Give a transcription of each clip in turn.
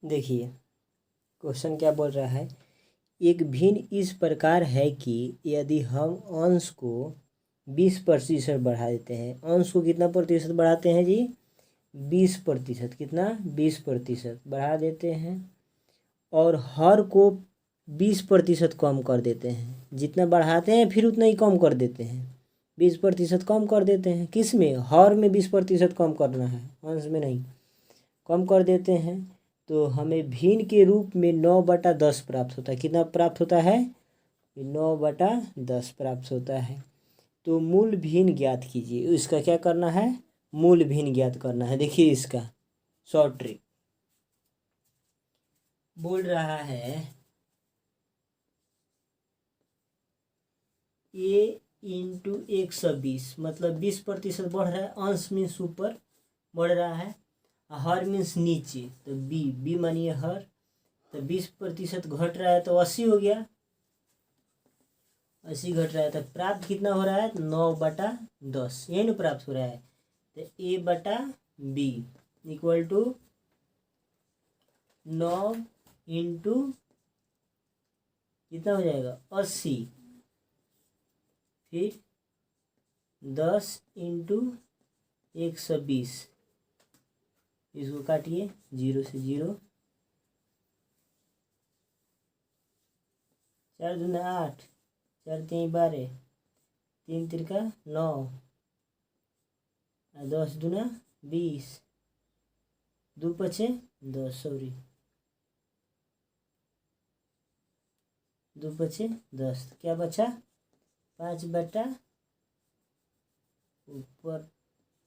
देखिए क्वेश्चन क्या बोल रहा है, एक भिन्न इस प्रकार है कि यदि हम अंश को 20% बढ़ा देते हैं, अंश को कितना प्रतिशत बढ़ाते हैं जी, 20%, कितना 20% बढ़ा देते हैं, और हर को 20% कम कर देते हैं, जितना बढ़ाते हैं फिर उतना ही कम कर देते हैं, 20% कम कर देते हैं, किस में, हर में 20% कम करना है, अंश में नहीं, कम कर देते हैं, तो हमें भिन्न के रूप में 9/10 प्राप्त होता है। कितना प्राप्त होता है, 9/10 प्राप्त होता है। तो मूल भिन्न ज्ञात कीजिए, इसका क्या करना है, मूल भिन्न ज्ञात करना है। देखिए इसका शॉर्ट ट्रिक बोल रहा है, a इंटू 120, मतलब 20% बढ़ रहा है, अंश मीन्स ऊपर बढ़ रहा है, हर मीन्स नीचे, तो बी मानिए हर, तो 20% घट रहा है तो 80 हो गया, 80 घट रहा है तो प्राप्त कितना हो रहा है, 9/10, यही ना प्राप्त हो रहा है। तो a/b इक्वल टू 9 इंटू कितना हो जाएगा 80, फिर 10 इंटू 120, इसको काटिए 0 से 0, 4 दूना 8, 4 3 12, 3 तिरका 9, 10 दूना 20, 2 पचे 10, सॉरी 2 पचे 10, क्या बचा 5 ऊपर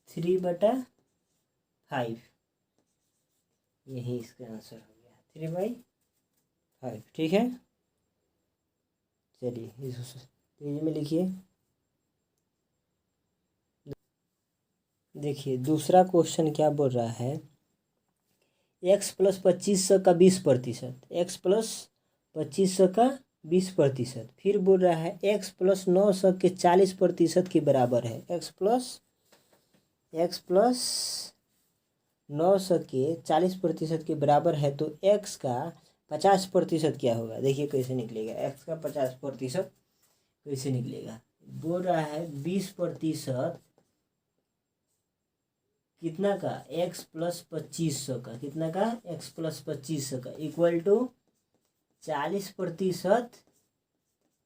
3/5, यही इसका आंसर हो गया 3/5। ठीक है, चलिए इसको तेजी में लिखिए। देखिए दूसरा क्वेश्चन क्या बोल रहा है, x + 2500 का 20%, x + 2500 का 20%, फिर बोल रहा है x + 900 के 40% के बराबर है, x + 900 के 40% के बराबर है, तो x का 50% क्या होगा। देखिए कैसे निकलेगा, x का 50% कैसे निकलेगा। बोल रहा है 20% कितना का, x + 2500 का, कितना का, x + 2500 का इक्वल टू 40%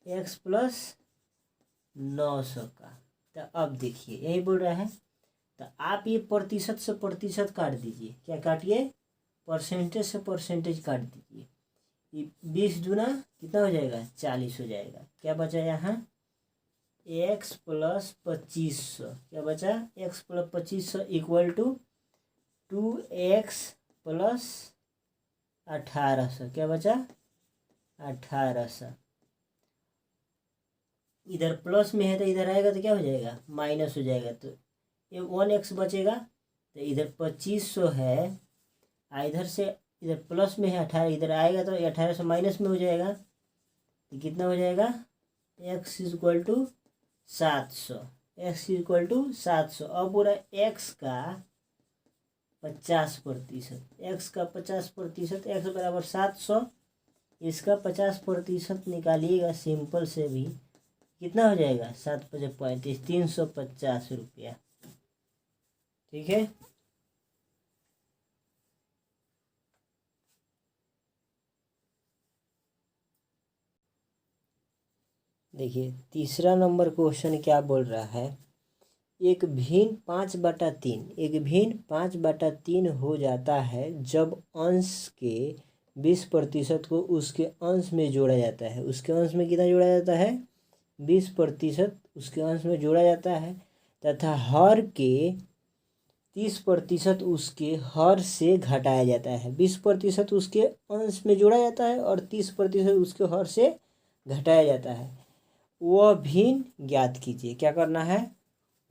x + 900 का। तो अब देखिए यही बोल रहा है, तो आप ये प्रतिशत से प्रतिशत काट दीजिए, क्या काटिए, परसेंटेज से परसेंटेज काट दीजिए, ये 20 दूना कितना हो जाएगा 40 हो जाएगा, क्या बचा यहाँ x + 2500, क्या बचा x + 2500 इक्वल टू 2x + 1800, क्या बचा 1800, इधर प्लस में है तो इधर आएगा तो क्या हो जाएगा माइनस हो जाएगा, तो ये 1x बचेगा, तो इधर 2500 है, इधर से इधर प्लस में है 18, इधर आएगा तो 1800 माइनस में हो जाएगा, तो कितना हो जाएगा x = 700, x = 700। अब पूरा x का 50%, x का 50%, x बराबर 700, इसका 50% निकालिएगा सिंपल से भी, कितना हो जाएगा 7×5 = 35, 350 रुपया। ठीक है, देखिए तीसरा नंबर क्वेश्चन क्या बोल रहा है, एक भिन्न 5/3, एक भिन्न 5/3 हो जाता है जब अंश के 20% को उसके अंश में जोड़ा जाता है, उसके अंश में कितना जोड़ा जाता है 20% उसके अंश में जोड़ा जाता है, तथा हर के 30% उसके हर से घटाया जाता है। 20% उसके अंश में जोड़ा जाता है और 30% उसके हर से घटाया जाता है, वह भिन्न ज्ञात कीजिए। क्या करना है,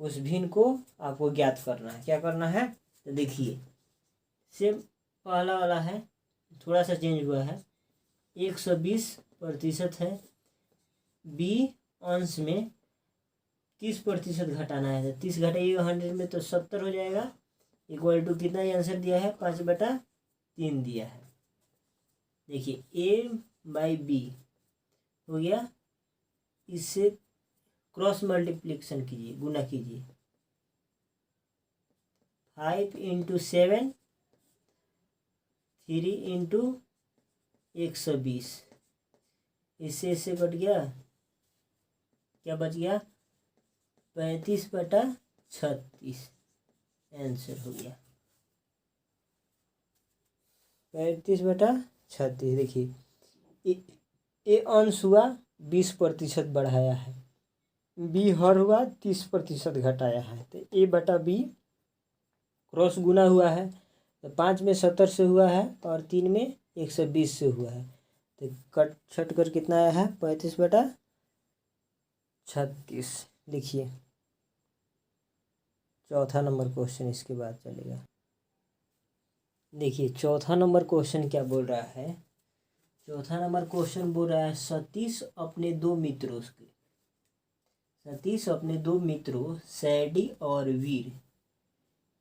उस भिन्न को आपको ज्ञात करना है। क्या करना है, तो देखिए सेम पहला वाला है, थोड़ा सा चेंज हुआ है, 120% है, बी अंश में 30% घटाना है, तो 30 घटाइएगा 100 में तो 70 हो जाएगा, इक्वल टू कितना ही आंसर दिया है 5/3 दिया है। देखिए A/B हो गया, इससे क्रॉस मल्टीप्लिकेशन कीजिए, गुना कीजिए। 5 × 7 3 × 120, इससे कट गया, क्या बच गया 35/36 आंसर हो गया 35/36। देखिए ए अंश हुआ 20% बढ़ाया है, बी हर हुआ 30% घटाया है, तो A/B क्रॉस गुना हुआ है, तो 5 में 70 से हुआ है और 3 में 120 से हुआ है, तो कट छट कर कितना आया है 35/36। लिखिए चौथा नंबर क्वेश्चन इसके बाद चलेगा। देखिए चौथा नंबर क्वेश्चन क्या बोल रहा है, चौथा नंबर क्वेश्चन बोल रहा है सतीश अपने दो मित्रों सैडी और वीर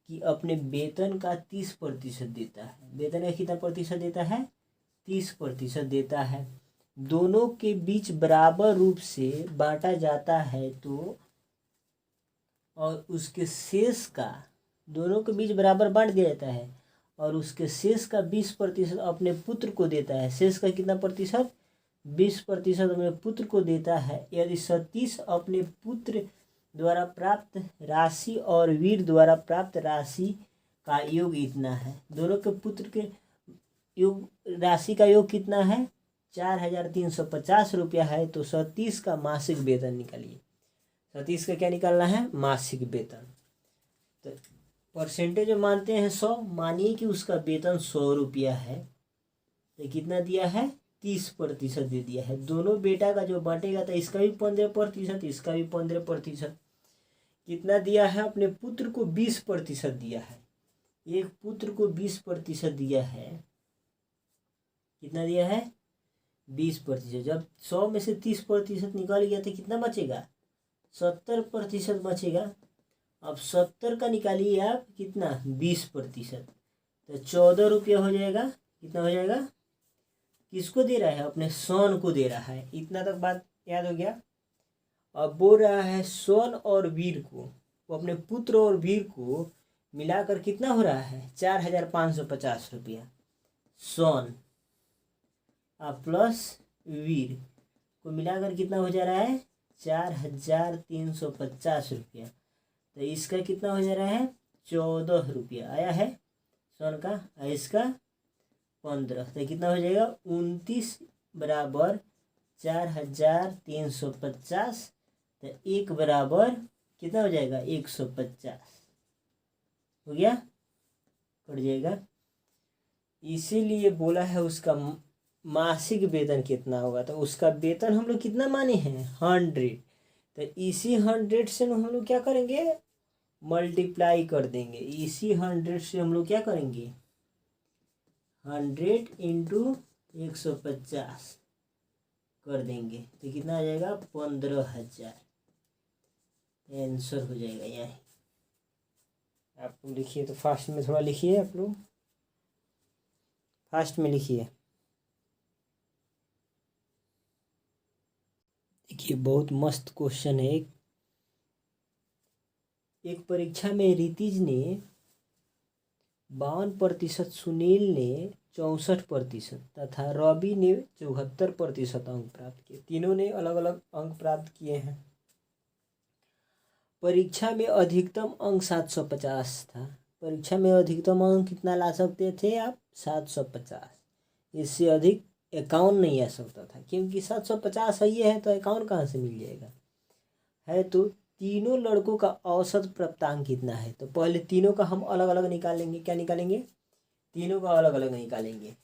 कि अपने वेतन का 30% देता है। वेतन का कितना प्रतिशत देता है 30% देता है, दोनों के बीच बराबर रूप से बांटा जाता है, तो और उसके शेष का दोनों के बीच बराबर बांट दिया जाता है और उसके शेष का 20% अपने पुत्र को देता है। शेष का कितना प्रतिशत 20% अपने पुत्र को देता है। यदि सतीश अपने पुत्र द्वारा प्राप्त राशि और वीर द्वारा प्राप्त राशि का योग इतना है, दोनों के पुत्र के योग राशि का योग कितना है 4350 रुपया है, तो सतीश का मासिक वेतन निकालिए। सतीश का क्या निकालना है मासिक वेतन, तो परसेंटेज में मानते हैं 100, मानिए कि उसका वेतन 100 रुपया है, तो कितना दिया है 30% दे दिया है। दोनों बेटा का जो बांटेगा तो इसका भी 15%, इसका भी 15%, कितना दिया है अपने पुत्र को 20% दिया है, एक पुत्र को 20% दिया है, कितना दिया है 20%। जब 100 में से 30% निकाल गया तो कितना बचेगा 70% बचेगा। अब 70 का निकालिए आप कितना 20%, तो 14 रुपया हो जाएगा। कितना हो जाएगा, किसको दे रहा है अपने सोन को दे रहा है। इतना तक बात याद हो गया। अब बोल रहा है सोन और वीर को, वो अपने पुत्र और वीर को मिलाकर कितना हो रहा है 4550 रुपया। सोन प्लस वीर को मिलाकर कितना हो जा रहा है 4350 रुपया, तो इसका कितना हो जा रहा है 14 रुपया आया है सोन का, इसका 15, तो कितना हो जाएगा 29 बराबर 4350, तो 1 बराबर कितना हो जाएगा 150 हो गया, कट जाएगा। इसीलिए बोला है उसका मासिक वेतन कितना होगा, तो उसका वेतन हम लोग कितना माने हैं 100, तो इसी 100 से हम लोग क्या करेंगे मल्टीप्लाई कर देंगे। इसी 100 से हम लोग क्या करेंगे 100 × 150 कर देंगे, तो कितना आ जाएगा 15,000 आंसर हो जाएगा। यहाँ आप लोग लिखिए, तो फास्ट में थोड़ा लिखिए, आप लोग फास्ट में लिखिए। देखिए बहुत मस्त क्वेश्चन है। एक परीक्षा में रितिज ने 52%, सुनील ने 64% तथा रवि ने 74% अंक प्राप्त किए। तीनों ने अलग अलग अंक प्राप्त किए हैं। परीक्षा में अधिकतम अंक 750 था। परीक्षा में अधिकतम अंक कितना ला सकते थे आप 750, इससे अधिक 51 नहीं आ सकता था, क्योंकि 750 सही है तो 51 कहाँ से मिल जाएगा है। तो तीनों लड़कों का औसत प्राप्तांक कितना है, तो पहले तीनों का हम अलग अलग निकालेंगे। क्या निकालेंगे तीनों का अलग अलग निकालेंगे,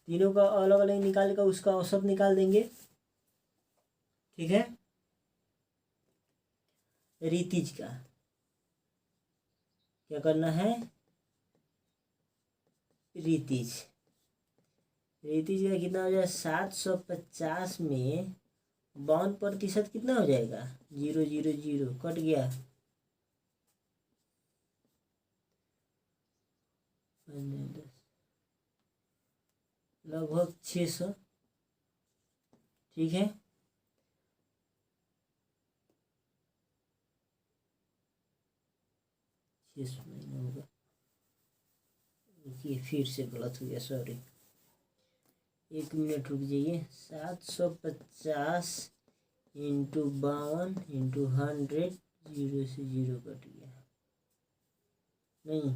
तीनों का अलग अलग निकाल कर उसका औसत निकाल देंगे। ठीक है, रितिज का क्या करना है, रितिज का कितना हो जाएगा 750 में 52% कितना हो जाएगा 000 कट गया 10 लगभग 600। ठीक है, नहीं होगा, देखिए फिर से गलत हो गया, सॉरी, 1 मिनट रुक जाइए। 750 इंटू 52 इंटू 100, 0 से 0 कट गया, नहीं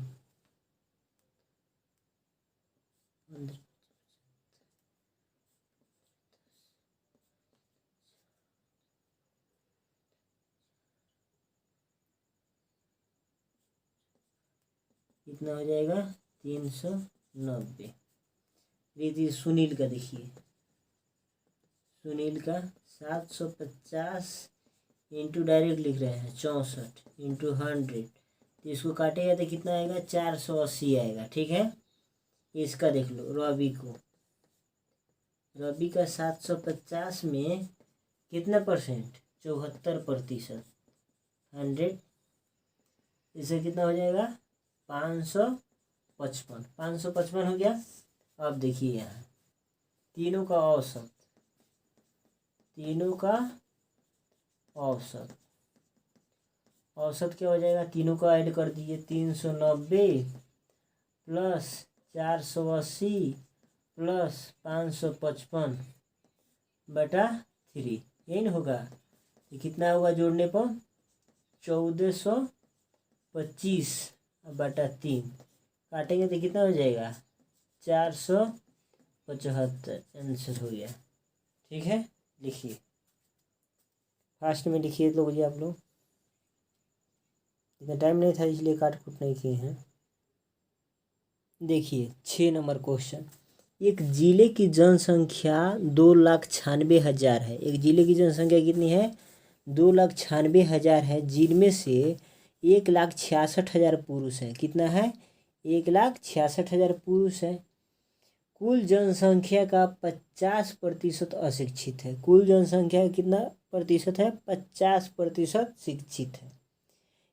100, कितना हो जाएगा 390। देखिए सुनील का, देखिए सुनील का 750 इंटू डायरेक्ट लिख रहे हैं 64 इंटू 100, तो इसको काटेगा तो कितना आएगा 480 आएगा। ठीक है, इसका देख लो रवि को, रवि का 750 में कितना परसेंट, 74%, 100, इससे कितना हो जाएगा 555, 555 हो गया। अब देखिए यहाँ तीनों का औसत, तीनों का औसत, औसत क्या हो जाएगा, तीनों का ऐड कर दीजिए, 390 प्लस 480 प्लस 555 बटा 3, यही ना होगा। ये कितना होगा जोड़ने पर 1425 बटा 3, काटेंगे तो कितना हो जाएगा 475, आंसर हो गया। ठीक है, लिखिए फास्ट में लिखिए लोग जी, आप लोग, इतना टाइम नहीं था इसलिए काट कुट नहीं किए हैं। देखिए 6 नंबर क्वेश्चन, एक जिले की जनसंख्या 2,96,000 है। एक जिले की जनसंख्या कितनी है 2,96,000 है, जिनमें से 1,66,000 पुरुष हैं। कितना है 1,66,000 पुरुष है। कुल जनसंख्या का 50% अशिक्षित है। कुल जनसंख्या का कितना प्रतिशत है 50% शिक्षित है।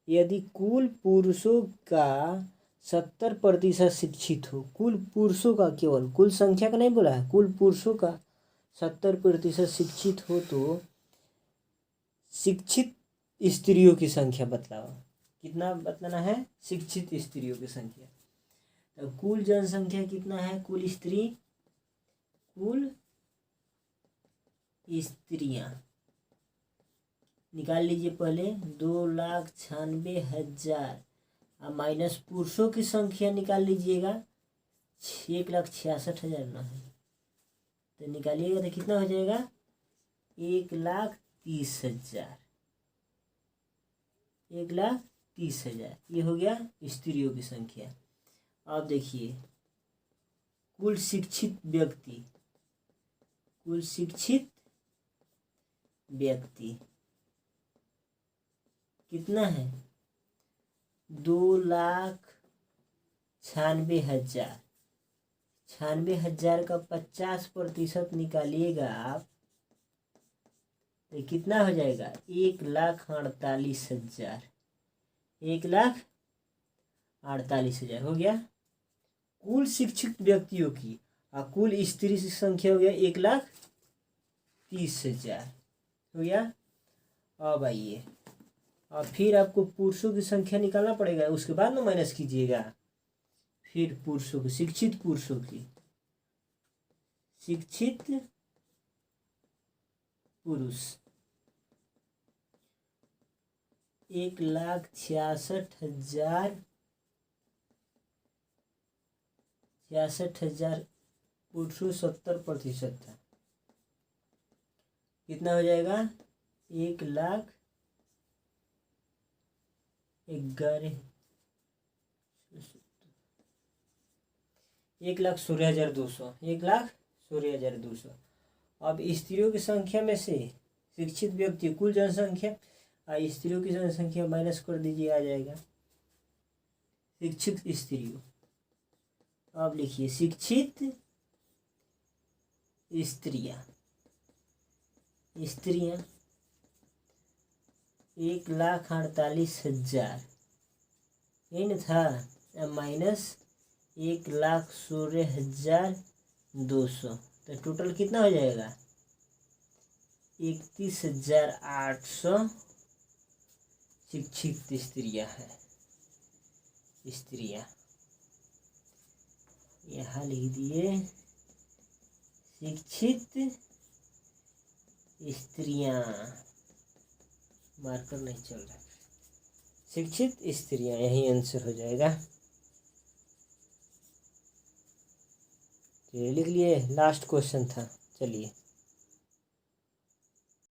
यदि कुल पुरुषों का 70% शिक्षित हो, कुल पुरुषों का, केवल कुल संख्या का नहीं बोला है, कुल पुरुषों का 70% शिक्षित हो तो शिक्षित स्त्रियों की संख्या बतलाओ। कितना बतलाना है शिक्षित स्त्रियों की संख्या। तो कुल जनसंख्या कितना है, कुल स्त्री, कुल स्त्रियां निकाल लीजिए पहले 2,96,000 और माइनस पुरुषों की संख्या निकाल लीजिएगा 1,66,000 ना है तो निकालिएगा तो कितना हो जाएगा 1,30,000, 1,30,000, ये हो गया स्त्रियों की संख्या। अब देखिए कुल शिक्षित व्यक्ति, कुल शिक्षित व्यक्ति कितना है 2,96,000, 96,000 का 50% निकालिएगा आप तो कितना हो जाएगा 1,48,000, 1,48,000 हो गया कुल शिक्षित व्यक्तियों की। और कुल स्त्री की संख्या हो गया 1,30,000 हो गया। अब आइए, और फिर आपको पुरुषों की संख्या निकालना पड़ेगा, उसके बाद ना माइनस कीजिएगा। फिर पुरुषों की, शिक्षित पुरुषों की, शिक्षित पुरुष 1,66,000, 66,000 पुरुषों 70% था, कितना हो जाएगा 1,11,000, 1,16,200, 1,16,200। अब स्त्रियों की संख्या में से शिक्षित व्यक्ति कुल जनसंख्या स्त्रियों की जनसंख्या माइनस कर दीजिए, आ जाएगा शिक्षित स्त्रियों। अब लिखिए शिक्षित स्त्रियां, स्त्रियां 1,48,000 इन था, माइनस 1,16,000 200, तो टोटल कितना हो जाएगा? 31,800 शिक्षित स्त्रियां हैं। स्त्रियां यहाँ लिख दिए, शिक्षित स्त्रियां, मार्कर नहीं चल रहा, शिक्षित स्त्रियां, यही आंसर हो जाएगा। ये लिख लिए, लास्ट क्वेश्चन था। चलिए